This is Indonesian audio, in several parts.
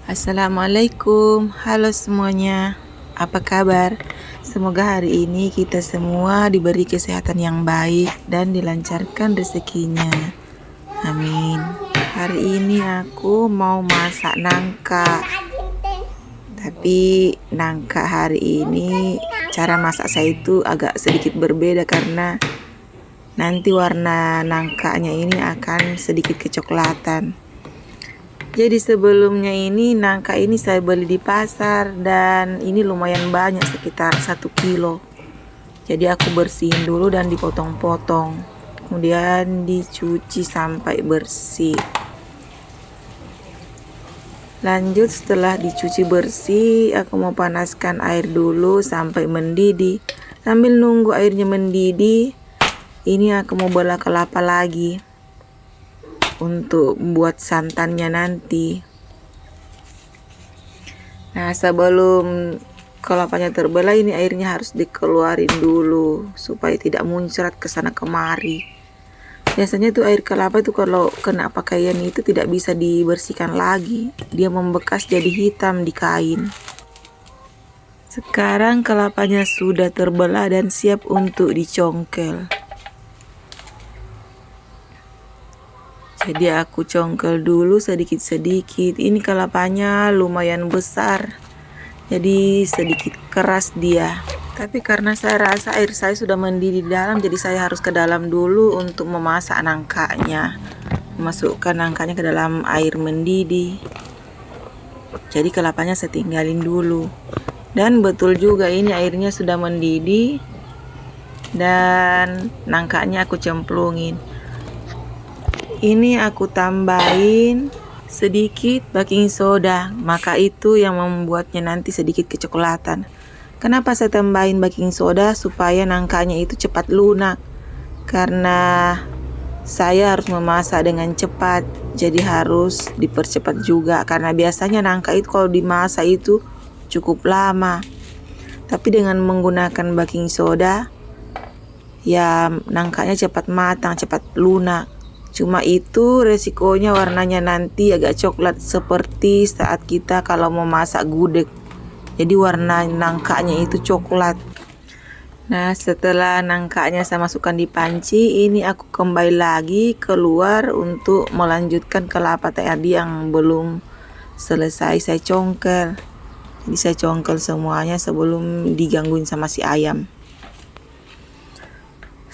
Assalamualaikum, halo semuanya. Apa kabar? Semoga hari ini kita semua diberi kesehatan yang baik dan dilancarkan rezekinya. Amin. Hari ini aku mau masak nangka. Tapi nangka hari ini cara masak saya itu agak sedikit berbeda karena nanti warna nangkanya ini akan sedikit kecoklatan. Jadi sebelumnya ini nangka ini saya beli di pasar dan ini lumayan banyak sekitar 1 kilo. Jadi aku bersihin dulu dan dipotong-potong. Kemudian dicuci sampai bersih. Lanjut setelah dicuci bersih, aku mau panaskan air dulu sampai mendidih. Sambil nunggu airnya mendidih, ini aku mau belah kelapa lagi untuk buat santannya nanti. Nah, sebelum kelapanya terbelah ini airnya harus dikeluarin dulu supaya tidak muncrat ke sana kemari. Biasanya tuh air kelapa itu kalau kena pakaian itu tidak bisa dibersihkan lagi. Dia membekas jadi hitam di kain. Sekarang kelapanya sudah terbelah dan siap untuk dicongkel. Jadi aku congkel dulu sedikit-sedikit. Ini kelapanya lumayan besar, jadi sedikit keras dia. Tapi karena saya rasa air saya sudah mendidih di dalam, jadi saya harus ke dalam dulu untuk memasak nangkanya. Masukkan nangkanya ke dalam air mendidih. Jadi kelapanya saya tinggalin dulu. Dan betul juga ini airnya sudah mendidih dan nangkanya aku cemplungin. Ini aku tambahin sedikit baking soda, maka itu yang membuatnya nanti sedikit kecoklatan. Kenapa saya tambahin baking soda? Supaya nangkanya itu cepat lunak. Karena saya harus memasak dengan cepat, jadi harus dipercepat juga. Karena biasanya nangka itu kalau dimasak itu cukup lama. Tapi dengan menggunakan baking soda, ya nangkanya cepat matang, cepat lunak. Cuma itu resikonya warnanya nanti agak coklat seperti saat kita kalau mau masak gudeg. Jadi warna nangkanya itu coklat. Nah, setelah nangkanya saya masukkan di panci, ini aku kembali lagi keluar untuk melanjutkan kelapa tadi yang belum selesai saya congkel. Jadi saya congkel semuanya sebelum digangguin sama si ayam.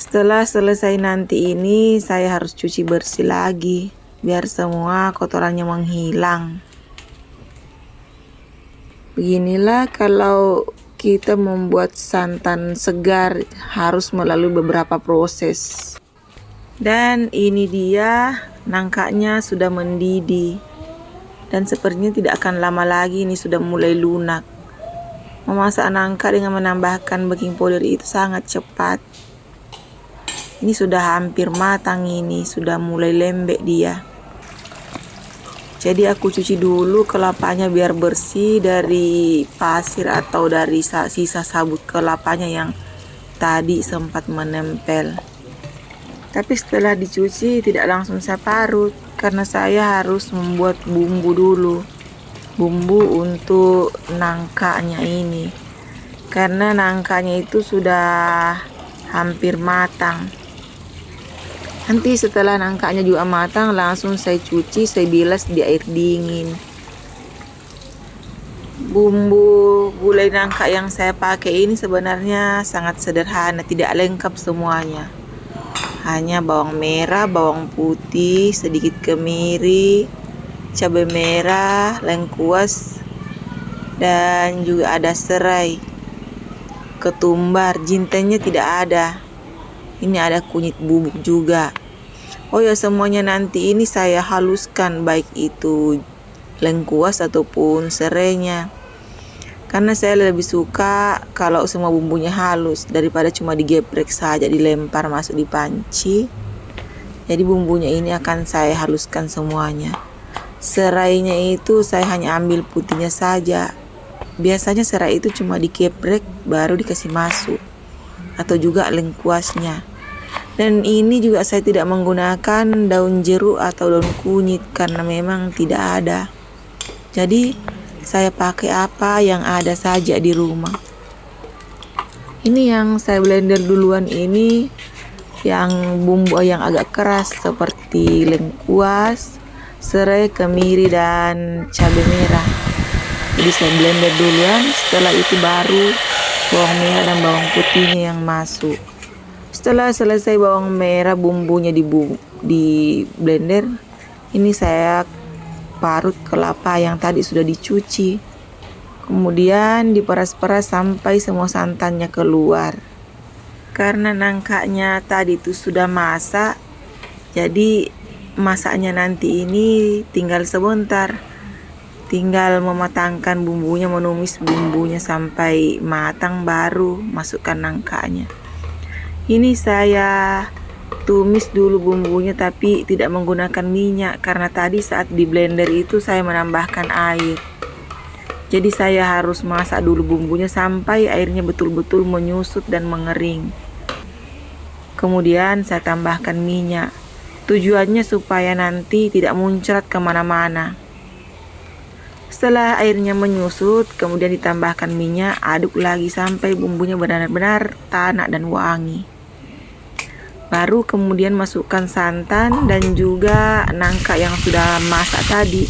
Setelah selesai nanti ini saya harus cuci bersih lagi biar semua kotorannya menghilang. Beginilah kalau kita membuat santan segar, harus melalui beberapa proses. Dan ini dia nangkanya sudah mendidih. Dan sepertinya tidak akan lama lagi ini sudah mulai lunak. Memasak nangka dengan menambahkan baking powder itu sangat cepat. Ini sudah hampir matang, ini sudah mulai lembek dia. Jadi aku cuci dulu kelapanya biar bersih dari pasir atau dari sisa sabut kelapanya yang tadi sempat menempel. Tapi setelah dicuci tidak langsung saya parut karena saya harus membuat bumbu dulu. Bumbu untuk nangkanya ini. Karena nangkanya itu sudah hampir matang. Nanti setelah nangkanya juga matang, langsung saya cuci, saya bilas di air dingin. Bumbu gulai nangka yang saya pakai ini sebenarnya sangat sederhana, tidak lengkap semuanya. Hanya bawang merah, bawang putih, sedikit kemiri, cabai merah, lengkuas, dan juga ada serai, ketumbar, jintennya tidak ada. Ini ada kunyit bubuk juga. Oh ya, semuanya nanti ini saya haluskan, baik itu lengkuas ataupun serainya. Karena saya lebih suka kalau semua bumbunya halus daripada cuma digeprek saja, dilempar masuk di panci. Jadi bumbunya ini akan saya haluskan semuanya. Serainya itu saya hanya ambil putihnya saja. Biasanya serai itu cuma digeprek baru dikasih masuk. Atau juga lengkuasnya. Dan ini juga saya tidak menggunakan daun jeruk atau daun kunyit karena memang tidak ada. Jadi saya pakai apa yang ada saja di rumah. Ini yang saya blender duluan ini yang bumbu yang agak keras seperti lengkuas, serai, kemiri, dan cabai merah. Jadi saya blender duluan, setelah itu baru bawang merah dan bawang putihnya yang masuk. Setelah selesai bawang merah bumbunya di blender, ini saya parut kelapa yang tadi sudah dicuci. Kemudian diperas-peras sampai semua santannya keluar. Karena nangkanya tadi itu sudah masak, jadi masaknya nanti ini tinggal sebentar. Tinggal mematangkan bumbunya, menumis bumbunya sampai matang, baru masukkan nangkanya. Ini saya tumis dulu bumbunya tapi tidak menggunakan minyak karena tadi saat di blender itu saya menambahkan air. Jadi saya harus masak dulu bumbunya sampai airnya betul-betul menyusut dan mengering. Kemudian saya tambahkan minyak. Tujuannya supaya nanti tidak muncrat kemana-mana. Setelah airnya menyusut, kemudian ditambahkan minyak, aduk lagi sampai bumbunya benar-benar tanak dan wangi. Baru kemudian masukkan santan dan juga nangka yang sudah masak tadi.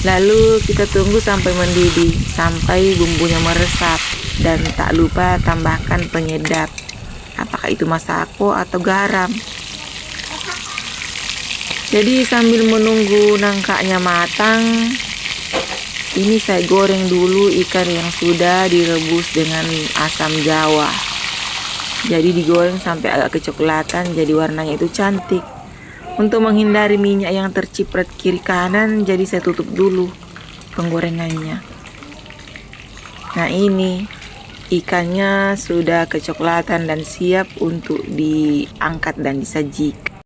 Lalu kita tunggu sampai mendidih, sampai bumbunya meresap. Dan tak lupa tambahkan penyedap, apakah itu masako atau garam. Jadi sambil menunggu nangkanya matang, ini saya goreng dulu ikan yang sudah direbus dengan asam jawa. Jadi digoreng sampai agak kecoklatan, jadi warnanya itu cantik. Untuk menghindari minyak yang terciprat kiri kanan, jadi saya tutup dulu penggorengannya. Nah, ini ikannya sudah kecoklatan dan siap untuk diangkat dan disajikan.